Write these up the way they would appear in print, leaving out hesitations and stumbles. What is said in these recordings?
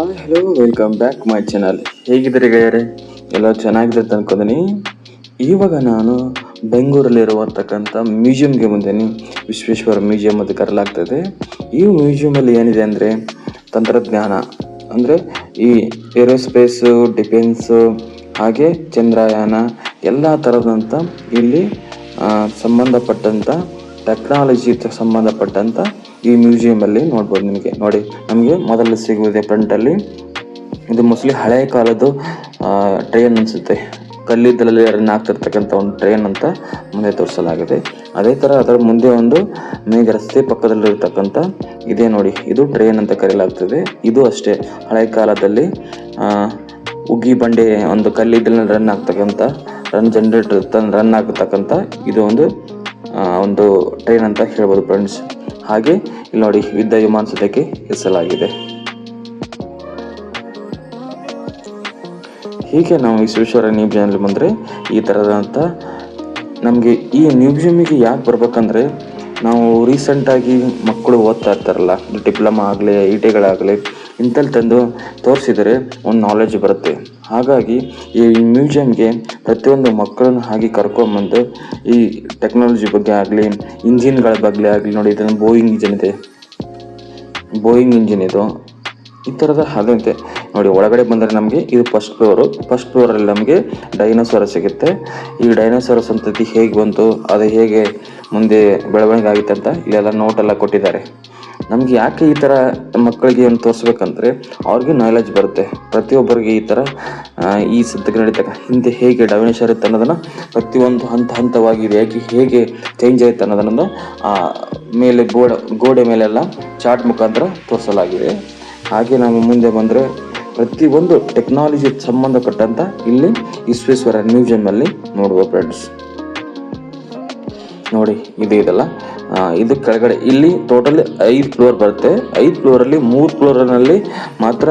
Hello welcome back my channel. ಹೇಗಿದ್ದೀರಿ ಗೆಳೆಯರೆ? ಎಲ್ಲ ಚೆನ್ನಾಗಿದೆ ಅನ್ಕೋತೀನಿ. ಇವಾಗ ನಾನು ಬೆಂಗಳೂರಲ್ಲಿರುವತಕ್ಕಂಥ ಮ್ಯೂಸಿಯಂಗೆ ಬಂದೇನಿ. ವಿಶ್ವೇಶ್ವರ ಮ್ಯೂಸಿಯಂ ಅಂತ ಕರೆಯಲಾಗ್ತದೆ. ಈ ಮ್ಯೂಸಿಯಮಲ್ಲಿ ಏನಿದೆ ಅಂದರೆ ತಂತ್ರಜ್ಞಾನ ಅಂದರೆ ಈ ಏರೋಸ್ಪೇಸು, ಡಿಫೆನ್ಸು, ಹಾಗೆ ಚಂದ್ರಯಾನ ಎಲ್ಲ ಥರದಂಥ ಇಲ್ಲಿ ಸಂಬಂಧಪಟ್ಟಂಥ ಟೆಕ್ನಾಲಜಿ ಸಂಬಂಧಪಟ್ಟಂಥ ಈ ಮ್ಯೂಸಿಯಮಲ್ಲಿ ನೋಡ್ಬೋದು. ನಿಮಗೆ ನೋಡಿ, ನಮಗೆ ಮೊದಲು ಸಿಗುವುದೇ ಫ್ರಂಟಲ್ಲಿ ಇದು ಮೋಸ್ಟ್ಲಿ ಹಳೆಯ ಕಾಲದ್ದು ಟ್ರೈನ್ ಅನಿಸುತ್ತೆ. ಕಲ್ಲಿದ್ದಲಲ್ಲಿ ರನ್ ಆಗ್ತಿರ್ತಕ್ಕಂಥ ಒಂದು ಟ್ರೈನ್ ಅಂತ ಮುಂದೆ ತೋರಿಸಲಾಗಿದೆ. ಅದೇ ಥರ ಅದರ ಮುಂದೆ ಒಂದು ಮೇಘ ರಸ್ತೆ ಪಕ್ಕದಲ್ಲಿರ್ತಕ್ಕಂಥ ಇದೇ ನೋಡಿ, ಇದು ಟ್ರೈನ್ ಅಂತ ಕರೆಯಲಾಗ್ತದೆ. ಇದು ಅಷ್ಟೇ ಹಳೆಯ ಕಾಲದಲ್ಲಿ ಉಗಿ ಬಂಡೆ ಒಂದು ಕಲ್ಲಿದ್ದಲಲ್ಲಿ ರನ್ ಆಗ್ತಕ್ಕಂಥ ಜನರೇಟರ್ ರನ್ ಆಗ್ತಕ್ಕಂಥ ಇದು ಒಂದು ಟ್ರೈನ್ ಅಂತ ಹೇಳ್ಬೋದು ಫ್ರೆಂಡ್ಸ್. ಹಾಗೆ ಇಲ್ಲಿ ನೋಡಿ, ಯುದ್ಧ ವಿಮಾನ ಸದ್ಯಕ್ಕೆ ಹೆಸಲಾಗಿದೆ. ಹೀಗೆ ನಾವು ವಿಶ್ವೇಶ್ವರ ಮ್ಯೂಸಿಯಂನಲ್ಲಿ ಬಂದರೆ ಈ ಥರದಂಥ ನಮಗೆ ಈ ಮ್ಯೂಸಿಯಮಿಗೆ ಯಾಕೆ ಬರ್ಬೇಕಂದ್ರೆ, ನಾವು ರೀಸೆಂಟಾಗಿ ಮಕ್ಕಳು ಓದ್ತಾ ಇರ್ತಾರಲ್ಲ, ಡಿಪ್ಲೊಮಾ ಆಗಲಿ ಐ ಟಿಗಳಾಗಲಿ ಇಂಥಲ್ಲಿ ತಂದು ತೋರಿಸಿದರೆ ಒಂದು ನಾಲೆಜ್ ಬರುತ್ತೆ. ಹಾಗಾಗಿ ಈ ಮ್ಯೂಸಿಯಂಗೆ ಪ್ರತಿಯೊಂದು ಮಕ್ಕಳನ್ನು ಹಾಗೆ ಕರ್ಕೊಂಬಂದು ಈ ಟೆಕ್ನಾಲಜಿ ಬಗ್ಗೆ ಆಗಲಿ, ಇಂಜಿನ್ಗಳ ಬಗ್ಗೆ ಆಗಲಿ, ನೋಡಿ ಇದನ್ನು ಬೋಯಿಂಗ್ ಇಂಜಿನ್ ಇದು ಈ ಥರದ ಅದಂತೆ ನೋಡಿ. ಒಳಗಡೆ ಬಂದರೆ ನಮಗೆ ಇದು ಫಸ್ಟ್ ಫ್ಲೋರಲ್ಲಿ ನಮಗೆ ಡೈನೋಸಾರಸ್ ಸಿಗುತ್ತೆ. ಈ ಡೈನೋಸಾರಸ್ ಸಂತತಿ ಹೇಗೆ ಬಂತು, ಅದು ಹೇಗೆ ಮುಂದೆ ಬೆಳವಣಿಗೆ ಆಗಿತ್ತು ಅಂತ ಇಲ್ಲೆಲ್ಲ ನೋಟೆಲ್ಲ ಕೊಟ್ಟಿದ್ದಾರೆ. ನಮಗೆ ಯಾಕೆ ಈ ಥರ ಮಕ್ಕಳಿಗೆ ಏನು ತೋರಿಸ್ಬೇಕಂದ್ರೆ ಅವ್ರಿಗೆ ನಾಲೆಜ್ ಬರುತ್ತೆ. ಪ್ರತಿಯೊಬ್ಬರಿಗೆ ಈ ಥರ ಈ ಸದ್ಯಕ್ಕೆ ನಡೀತಕ್ಕ ಹಿಂದೆ ಹೇಗೆ ಡೈನೋಸಾರ್ ಇತ್ತು ಅನ್ನೋದನ್ನು ಪ್ರತಿಯೊಂದು ಹಂತವಾಗಿ ಹೇಗೆ ಚೇಂಜ್ ಆಯ್ತು ಅನ್ನೋದನ್ನು ಮೇಲೆ ಗೋಡೆ ಮೇಲೆಲ್ಲ ಚಾರ್ಟ್ ಮುಖಾಂತರ ತೋರಿಸಲಾಗಿದೆ. ಹಾಗೆ ನಾವು ಮುಂದೆ ಬಂದರೆ ಪ್ರತಿಯೊಂದು ಟೆಕ್ನಾಲಜಿ ಸಂಬಂಧಪಟ್ಟಂಥ ಇಲ್ಲಿ ವಿಶ್ವೇಶ್ವರ ಮ್ಯೂಸಿಯಮಲ್ಲಿ ನೋಡುವ ಫ್ರೆಂಡ್ಸ್. ನೋಡಿ ಇದೆಲ್ಲ ಇದು ಕೆಳಗಡೆ ಇಲ್ಲಿ ಟೋಟಲ್ 5 ಫ್ಲೋರ್ ಬರುತ್ತೆ. 5 ಫ್ಲೋರಲ್ಲಿ 3 ಫ್ಲೋರ್ನಲ್ಲಿ ಮಾತ್ರ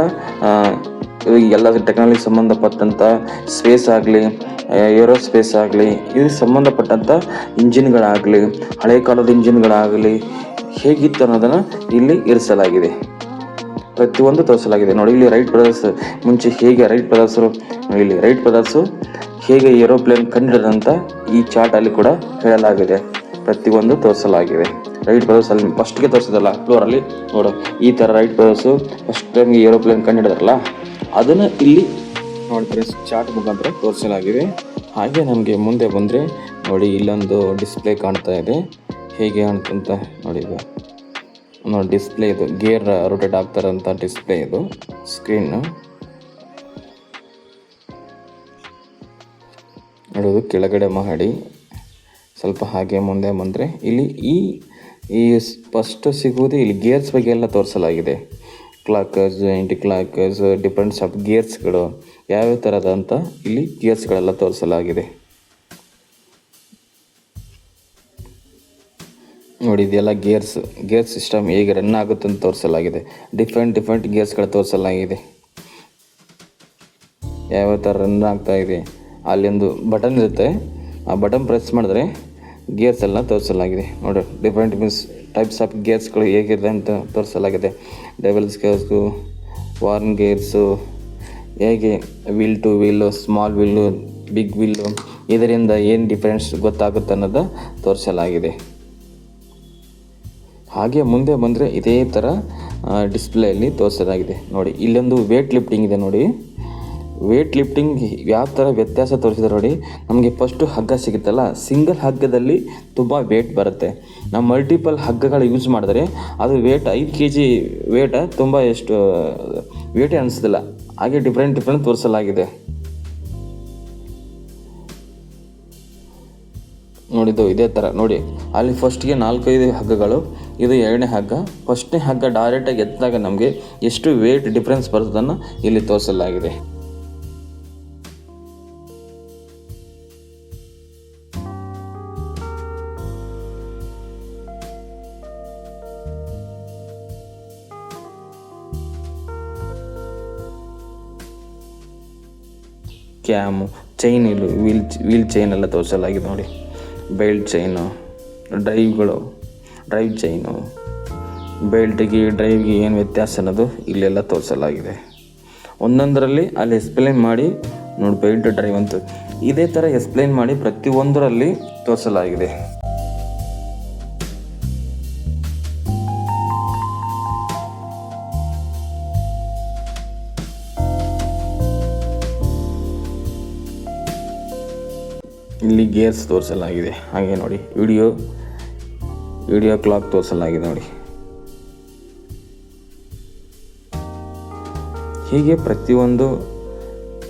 ಎಲ್ಲ ಟೆಕ್ನಾಲಜಿ ಸಂಬಂಧಪಟ್ಟಂಥ ಸ್ಪೇಸ್ ಆಗಲಿ, ಏರೋಸ್ಪೇಸ್ ಆಗಲಿ, ಇದಕ್ಕೆ ಸಂಬಂಧಪಟ್ಟಂಥ ಇಂಜಿನ್ಗಳಾಗಲಿ, ಹಳೆ ಕಾಲದ ಇಂಜಿನ್ಗಳಾಗಲಿ ಹೇಗಿತ್ತು ಅನ್ನೋದನ್ನು ಇಲ್ಲಿ ಇರಿಸಲಾಗಿದೆ. ಪ್ರತಿಯೊಂದು ತೋರಿಸಲಾಗಿದೆ. ನೋಡಿ ಇಲ್ಲಿ ರೈಟ್ ಬ್ರದರ್ಸ್ ಮುಂಚೆ ಹೇಗೆ ರೈಟ್ ಬ್ರದರ್ಸು ಹೇಗೆ ಏರೋಪ್ಲೇನ್ ಕಂಡಿಡಿದಂಥ ಈ ಚಾರ್ಟಲ್ಲಿ ಕೂಡ ಹೇಳಲಾಗಿದೆ. ಪ್ರತಿಯೊಂದು ತೋರಿಸಲಾಗಿದೆ. ರೈಟ್ ಬ್ರದರ್ಸ್ ಅಲ್ಲಿ ಫಸ್ಟ್ಗೆ ತೋರಿಸಿದಲ್ಲ ಫ್ಲೋರಲ್ಲಿ ನೋಡು, ಈ ಥರ ರೈಟ್ ಬ್ರದರ್ಸು ಫಸ್ಟ್ ಟೈಮ್ಗೆ ಏರೋಪ್ಲೇನ್ ಕಂಡಿಡಿದಾರಲ್ಲ ಅದನ್ನು ಇಲ್ಲಿ ನೋಡ್ತಾರೆ ಚಾರ್ಟ್ ಮುಖಾಂತರ ತೋರಿಸಲಾಗಿದೆ. ಹಾಗೆ ನಮಗೆ ಮುಂದೆ ಬಂದರೆ ನೋಡಿ, ಇಲ್ಲೊಂದು ಡಿಸ್ಪ್ಲೇ ಕಾಣ್ತಾ ಇದೆ. ಹೇಗೆ ಕಾಣ್ತಂತ ನೋಡಿ, ಇದು ನೋಡಿ ಡಿಸ್ಪ್ಲೇ, ಇದು ಗೇರ್ ರೊಟೇಟ್ ಆಗ್ತಾರಂಥ ಡಿಸ್ಪ್ಲೇ, ಇದು ಸ್ಕ್ರೀನು ನೋಡೋದು. ಕೆಳಗಡೆ ಮಾಡಿ ಸ್ವಲ್ಪ ಹಾಗೆ ಮುಂದೆ ಬಂದರೆ ಇಲ್ಲಿ ಈ ಫಸ್ಟ್ ಸಿಗುವುದು ಇಲ್ಲಿ ಗೇರ್ಸ್ ಬಗ್ಗೆ ಎಲ್ಲ ತೋರಿಸಲಾಗಿದೆ. ಕ್ಲಾಕರ್ಸ್, ಆ್ಯಂಟಿ ಕ್ಲಾಕರ್ಸ್, ಡಿಫ್ರೆಂಟ್ಸ್ ಆಫ್ ಗೇರ್ಸ್ಗಳು ಯಾವ್ಯಾವ ಥರದಂತ ಇಲ್ಲಿ ಗೇರ್ಸ್ಗಳೆಲ್ಲ ತೋರಿಸಲಾಗಿದೆ. ನೋಡಿ ಇದೆಲ್ಲ ಗೇರ್ ಸಿಸ್ಟಮ್ ಹೇಗೆ ರನ್ ಆಗುತ್ತೆ ಅಂತ ತೋರಿಸಲಾಗಿದೆ. ಡಿಫ್ರೆಂಟ್ ಗೇರ್ಸ್ಗಳು ತೋರಿಸಲಾಗಿದೆ. ಯಾವ್ಯಾವ ಥರ ರನ್ ಆಗ್ತಾ ಇದೆ. ಅಲ್ಲಿ ಒಂದು ಬಟನ್ ಇರುತ್ತೆ, ಆ ಬಟನ್ ಪ್ರೆಸ್ ಮಾಡಿದ್ರೆ ಗೇರ್ಸ್ ಎಲ್ಲ ತೋರಿಸಲಾಗಿದೆ. ನೋಡಿ ಡಿಫ್ರೆಂಟ್ ಟೈಪ್ಸ್ ಆಫ್ ಗೇರ್ಸ್ಗಳು ಹೇಗಿದೆ ಅಂತ ತೋರಿಸಲಾಗಿದೆ. ಡಬಲ್ಸ್ ಗೇರ್ಸು, ವಾರ್ನ್ ಗೇರ್ಸು, ಹೇಗೆ wheel to wheel, small wheel, big wheel, ಇದರಿಂದ ಏನು ಡಿಫ್ರೆನ್ಸ್ ಗೊತ್ತಾಗುತ್ತೆ ಅನ್ನೋದು ತೋರಿಸಲಾಗಿದೆ. ಹಾಗೆ ಮುಂದೆ ಬಂದರೆ ಇದೇ ಥರ ಡಿಸ್ಪ್ಲೇಯಲ್ಲಿ ತೋರಿಸಲಾಗಿದೆ. ನೋಡಿ ಇಲ್ಲೊಂದು ವೇಟ್ ಲಿಫ್ಟಿಂಗ್ ಇದೆ. ನೋಡಿ ವೇಟ್ ಲಿಫ್ಟಿಂಗ್ ಯಾವ ಥರ ವ್ಯತ್ಯಾಸ ತೋರಿಸಿದ್ರೆ ನೋಡಿ, ನಮಗೆ ಫಸ್ಟು ಹಗ್ಗ ಸಿಗುತ್ತಲ್ಲ, ಸಿಂಗಲ್ ಹಗ್ಗದಲ್ಲಿ ತುಂಬ ವೇಟ್ ಬರುತ್ತೆ. ನಾವು ಮಲ್ಟಿಪಲ್ ಹಗ್ಗಗಳು ಯೂಸ್ ಮಾಡಿದ್ರೆ ಅದು ವೇಟ್ 5 kg ವೇಟ ತುಂಬ ಎಷ್ಟು ವೇಟೇ ಅನಿಸೋದಿಲ್ಲ. ಹಾಗೆ ಡಿಫ್ರೆಂಟ್ ತೋರಿಸಲಾಗಿದೆ. ನೋಡಿದ್ದು ಇದೇ ಥರ ನೋಡಿ, ಅಲ್ಲಿ ಫಸ್ಟ್ಗೆ 4-5 ಹಗ್ಗಗಳು, ಇದು 2ನೇ ಹಗ್ಗ. ಫಸ್ಟ್ನೇ ಹಗ್ಗ ಡೈರೆಕ್ಟಾಗಿ ಎತ್ತಿದಾಗ ನಮಗೆ ಎಷ್ಟು ವೇಟ್ ಡಿಫ್ರೆನ್ಸ್ ಬರೋದನ್ನು ಇಲ್ಲಿ ತೋರಿಸಲಾಗಿದೆ. ಕ್ಯಾಮು, ಚೈನ್, ಇಲ್ಲಿ ವೀಲ್ ಚೈನ್ ಎಲ್ಲ ತೋರಿಸಲಾಗಿದೆ. ನೋಡಿ ಬೆಲ್ಟ್ ಚೈನು, ಡ್ರೈವ್ ಚೈನು, ಬೆಲ್ಟ್ಗೆ ಡ್ರೈವ್ಗೆ ಏನು ವ್ಯತ್ಯಾಸ ಅನ್ನೋದು ಇಲ್ಲೆಲ್ಲ ತೋರಿಸಲಾಗಿದೆ. ಒಂದೊಂದರಲ್ಲಿ ಅಲ್ಲಿ ಎಕ್ಸ್ಪ್ಲೇನ್ ಮಾಡಿ ನೋಡಿ ಪೇಂಟ್ ಡ್ರೈವ್ ಅಂತ ಇದೇ ಥರ ಎಕ್ಸ್ಪ್ಲೇನ್ ಮಾಡಿ ಪ್ರತಿಯೊಂದರಲ್ಲಿ ತೋರಿಸಲಾಗಿದೆ. ಇಲ್ಲಿ ಗೇರ್ಸ್ ತೋರಿಸಲಾಗಿದೆ. ಹಾಗೆ ನೋಡಿ ವಿಡಿಯೋ ಕ್ಲಾಕ್ ತೋರಿಸಲಾಗಿದೆ ನೋಡಿ. ಹೀಗೆ ಪ್ರತಿಯೊಂದು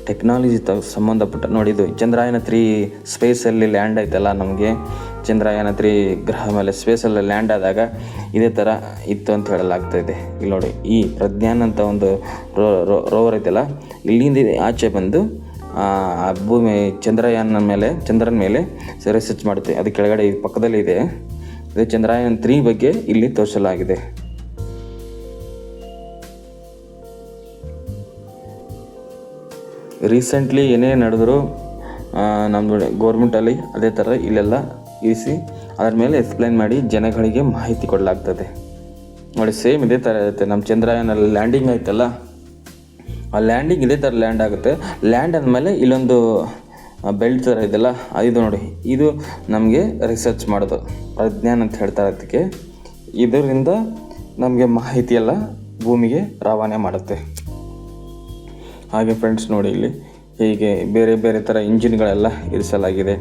ಟೆಕ್ನಾಲಜಿ ಸಂಬಂಧಪಟ್ಟ ನೋಡಿ. ಇದು ಚಂದ್ರಯಾನ 3 ಸ್ಪೇಸಲ್ಲಿ ಲ್ಯಾಂಡ್ ಆಯ್ತಲ್ಲ, ನಮಗೆ ಚಂದ್ರಯಾನ 3 ಗ್ರಹ ಮೇಲೆ ಸ್ಪೇಸಲ್ಲಿ ಲ್ಯಾಂಡ್ ಆದಾಗ ಇದೇ ಥರ ಇತ್ತು ಅಂತ ಹೇಳಲಾಗ್ತಾ ಇದೆ. ಇಲ್ಲಿ ನೋಡಿ, ಈ ಪ್ರಜ್ಞಾನ್ ಅಂತ ಒಂದು ರೋವರ್ ಐತಲ್ಲ, ಇಲ್ಲಿಂದ ಆಚೆ ಬಂದು ಭೂಮಿ ಚಂದ್ರನ ಮೇಲೆ ರಿಸರ್ಚ್ ಮಾಡುತ್ತೆ. ಅದು ಕೆಳಗಡೆ ಪಕ್ಕದಲ್ಲಿ ಇದೆ. ಇದು ಚಂದ್ರಯಾನ 3 ಬಗ್ಗೆ ಇಲ್ಲಿ ತೋರಿಸಲಾಗಿದೆ. ರೀಸೆಂಟ್ಲಿ ಏನೇ ನಡೆದರೂ ನಮ್ಮ ಗೌರ್ಮೆಂಟಲ್ಲಿ ಅದೇ ಥರ ಇಲ್ಲೆಲ್ಲ ಇರಿಸಿ ಅದರ ಮೇಲೆ ಎಕ್ಸ್ಪ್ಲೈನ್ ಮಾಡಿ ಜನಗಳಿಗೆ ಮಾಹಿತಿ ಕೊಡಲಾಗ್ತದೆ ನೋಡಿ. ಸೇಮ್ ಇದೇ ಥರ ಇರುತ್ತೆ. ನಮ್ಮ ಚಂದ್ರಯಾನಲ್ಲಿ ಲ್ಯಾಂಡಿಂಗ್ ಆಯ್ತಲ್ಲ, ಆ ಲ್ಯಾಂಡಿಂಗ್ ಇದೇ ಥರ ಲ್ಯಾಂಡ್ ಆಗುತ್ತೆ. ಲ್ಯಾಂಡ್ ಆದಮೇಲೆ ಇಲ್ಲೊಂದು ಬೆಲ್ಟ್ ಥರ ಇದೆಲ್ಲ ಇದು ನೋಡಿ, ಇದು ನಮಗೆ ರಿಸರ್ಚ್ ಮಾಡೋದು ಪ್ರಜ್ಞಾನ್ ಅಂತ ಹೇಳ್ತಾರೆ. ಅದಕ್ಕೆ ಇದರಿಂದ ನಮಗೆ ಮಾಹಿತಿ ಎಲ್ಲ ಭೂಮಿಗೆ ರವಾನೆ ಮಾಡುತ್ತೆ. ಹಾಗೆ ಫ್ರೆಂಡ್ಸ್ ನೋಡಿ, ಇಲ್ಲಿ ಹೀಗೆ ಬೇರೆ ಬೇರೆ ಥರ ಇಂಜಿನ್ಗಳೆಲ್ಲ ಇರಿಸಲಾಗಿದೆ.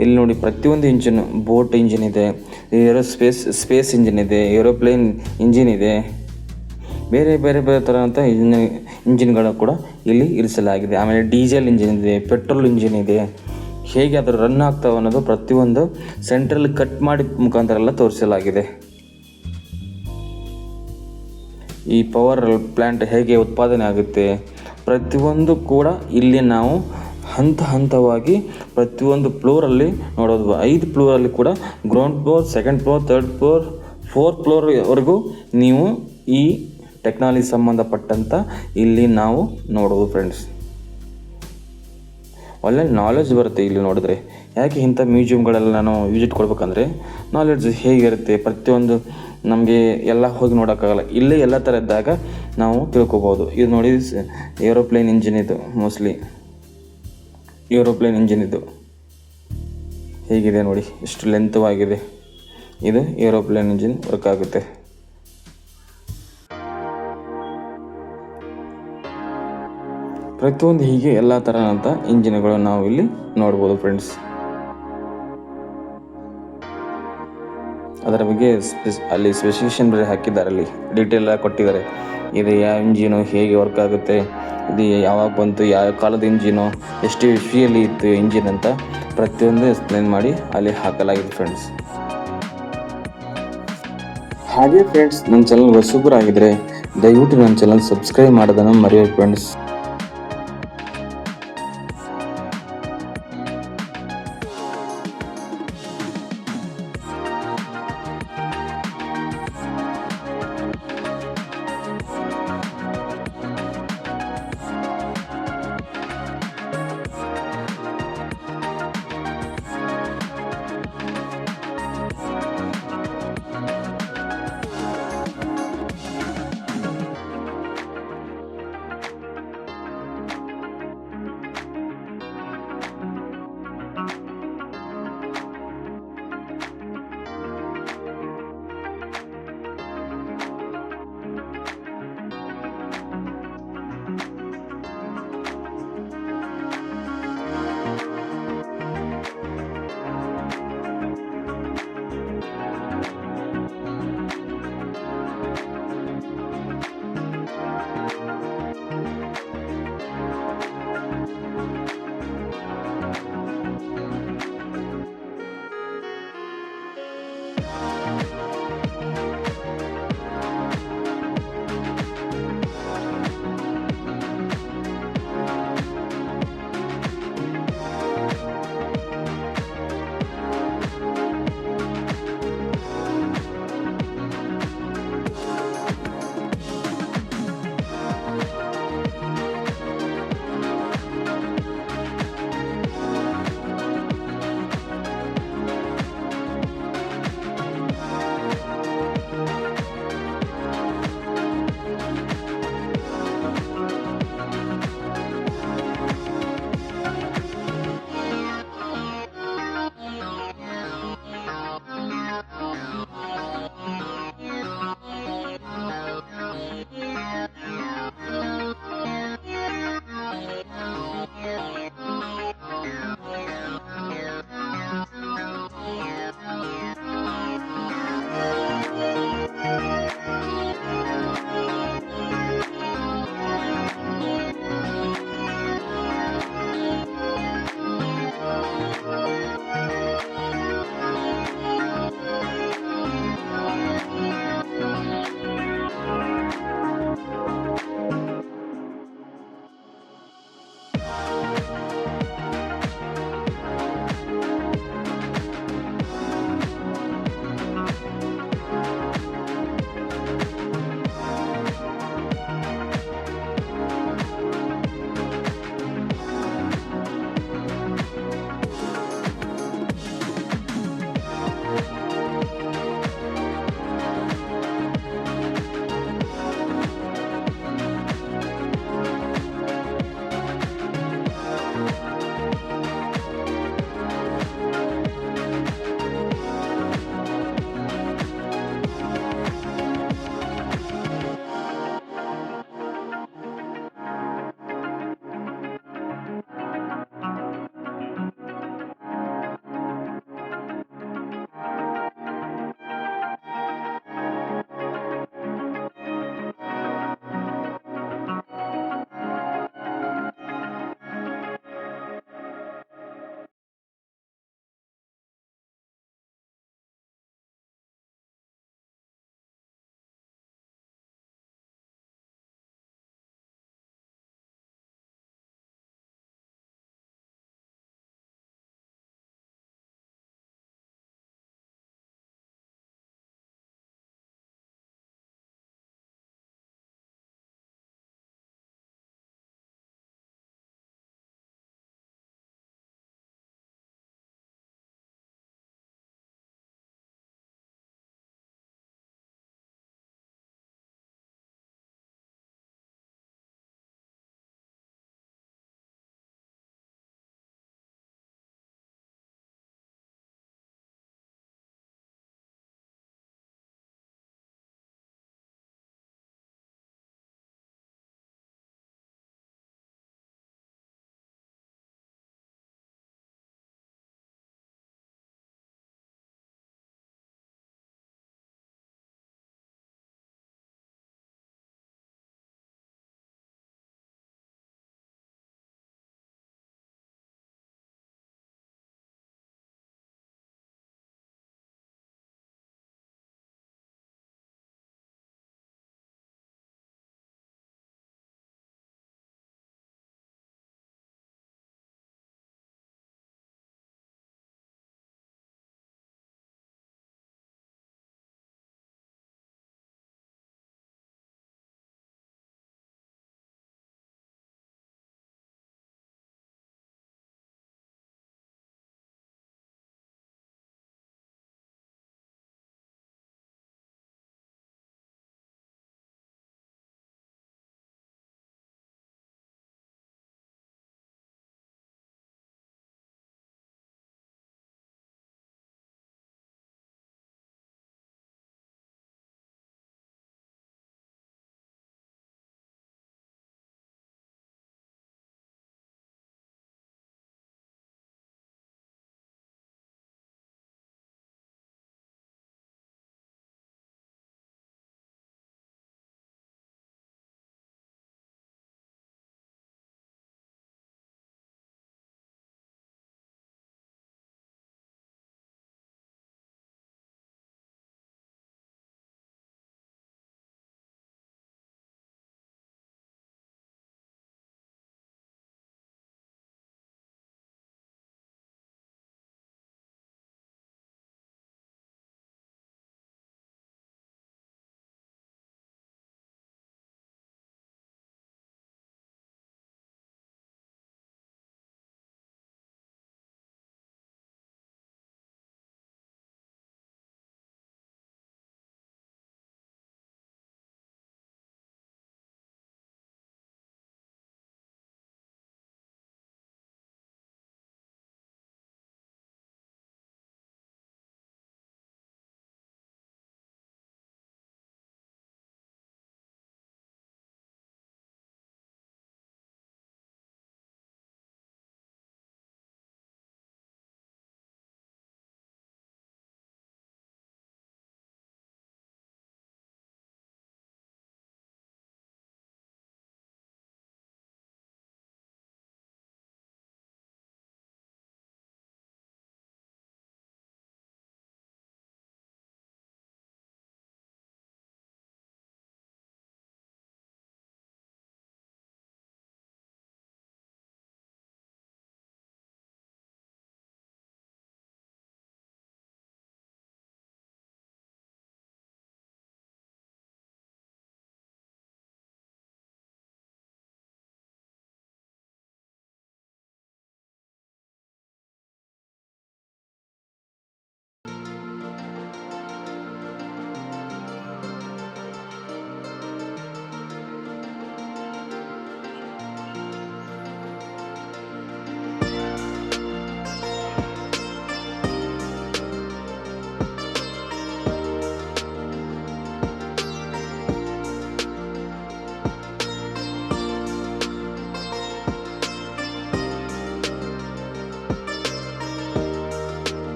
ಇಲ್ಲಿ ನೋಡಿ, ಪ್ರತಿಯೊಂದು ಇಂಜಿನ್, ಬೋಟ್ ಇಂಜಿನ್ ಇದೆ, ಸ್ಪೇಸ್ ಇಂಜಿನ್ ಇದೆ, ಏರೋಪ್ಲೇನ್ ಇಂಜಿನ್ ಇದೆ, ಬೇರೆ ಬೇರೆ ಬೇರೆ ಥರ ಅಂತ ಇಂಜಿನ್ಗಳು ಕೂಡ ಇಲ್ಲಿ ಇರಿಸಲಾಗಿದೆ. ಆಮೇಲೆ ಡೀಸೆಲ್ ಇಂಜಿನ್ ಇದೆ, ಪೆಟ್ರೋಲ್ ಇಂಜಿನ್ ಇದೆ. ಹೇಗೆ ಅದು ರನ್ ಆಗ್ತಾವೆ ಅನ್ನೋದು ಪ್ರತಿಯೊಂದು ಸೆಂಟ್ರಲ್ಲಿ ಕಟ್ ಮಾಡಿ ಮುಖಾಂತರ ಎಲ್ಲ ತೋರಿಸಲಾಗಿದೆ. ಈ ಪವರ್ ಪ್ಲ್ಯಾಂಟ್ ಹೇಗೆ ಉತ್ಪಾದನೆ ಆಗುತ್ತೆ ಪ್ರತಿಯೊಂದು ಕೂಡ ಇಲ್ಲಿ ನಾವು ಹಂತವಾಗಿ ಪ್ರತಿಯೊಂದು ಫ್ಲೋರಲ್ಲಿ ನೋಡೋದು. 5 ಫ್ಲೋರಲ್ಲಿ ಕೂಡ ground floor, second floor, third floor, 4th ಫ್ಲೋರ್ವರೆಗೂ ನೀವು ಈ ಟೆಕ್ನಾಲಜಿ ಸಂಬಂಧಪಟ್ಟಂಥ ಇಲ್ಲಿ ನಾವು ನೋಡೋದು ಫ್ರೆಂಡ್ಸ್. ಒಳ್ಳೆ ನಾಲೆಡ್ಜ್ ಬರುತ್ತೆ ಇಲ್ಲಿ ನೋಡಿದ್ರೆ. ಯಾಕೆ ಇಂಥ ಮ್ಯೂಸಿಯಮ್ಗಳೆಲ್ಲ ನಾನು ವಿಸಿಟ್ ಕೊಡ್ಬೇಕಂದ್ರೆ ನಾಲೆಡ್ಜ್ ಹೇಗಿರುತ್ತೆ ಪ್ರತಿಯೊಂದು ನಮಗೆ ಎಲ್ಲ ಹೋಗಿ ನೋಡೋಕ್ಕಾಗಲ್ಲ. ಇಲ್ಲೇ ಎಲ್ಲ ಥರ ಇದ್ದಾಗ ನಾವು ತಿಳ್ಕೊಬೋದು. ಇದು ನೋಡಿ, ಏರೋಪ್ಲೇನ್ ಇಂಜಿನ್ ಇದು, ಮೋಸ್ಟ್ಲಿ ಏರೋಪ್ಲೇನ್ ಇಂಜಿನ್ ಇದು ಹೇಗಿದೆ ನೋಡಿ, ಎಷ್ಟು ಲೆಂತ್ವಾಗಿದೆ. ಇದು ಏರೋಪ್ಲೇನ್ ಇಂಜಿನ್ ವರ್ಕ್ ಆಗುತ್ತೆ. ಪ್ರತಿಯೊಂದು ಹೀಗೆ ಎಲ್ಲ ಥರದಂಥ ಇಂಜಿನ್ಗಳು ನಾವು ಇಲ್ಲಿ ನೋಡ್ಬೋದು ಫ್ರೆಂಡ್ಸ್. ಅದರ ಬಗ್ಗೆ ಅಲ್ಲಿ ಸ್ಪೆಸಿಫಿಕೇಶನ್ ಬೇರೆ ಹಾಕಿದ್ದಾರೆ, ಅಲ್ಲಿ ಡೀಟೇಲ್ ಆಗಿ ಕೊಟ್ಟಿದ್ದಾರೆ. ಇದು ಯಾವ ಇಂಜಿನು, ಹೇಗೆ ವರ್ಕ್ ಆಗುತ್ತೆ, ಇದು ಯಾವಾಗ ಬಂತು, ಯಾವ ಕಾಲದ ಇಂಜಿನು, ಎಷ್ಟು ಇಸ್ವಿಯಲ್ಲಿ ಇತ್ತು ಇಂಜಿನ್ ಅಂತ ಪ್ರತಿಯೊಂದು ಎಕ್ಸ್ಪ್ಲೇನ್ ಮಾಡಿ ಅಲ್ಲಿ ಹಾಕಲಾಗಿದೆ ಫ್ರೆಂಡ್ಸ್. ಹಾಗೆ ಫ್ರೆಂಡ್ಸ್, ನನ್ನ ಚಾನಲ್ ಹೊಸಬರಾಗಿದ್ದರೆ ದಯವಿಟ್ಟು ನನ್ನ ಚಾನಲ್ ಸಬ್ಸ್ಕ್ರೈಬ್ ಮಾಡೋದನ್ನು ಮರೆಯೋದು ಫ್ರೆಂಡ್ಸ್.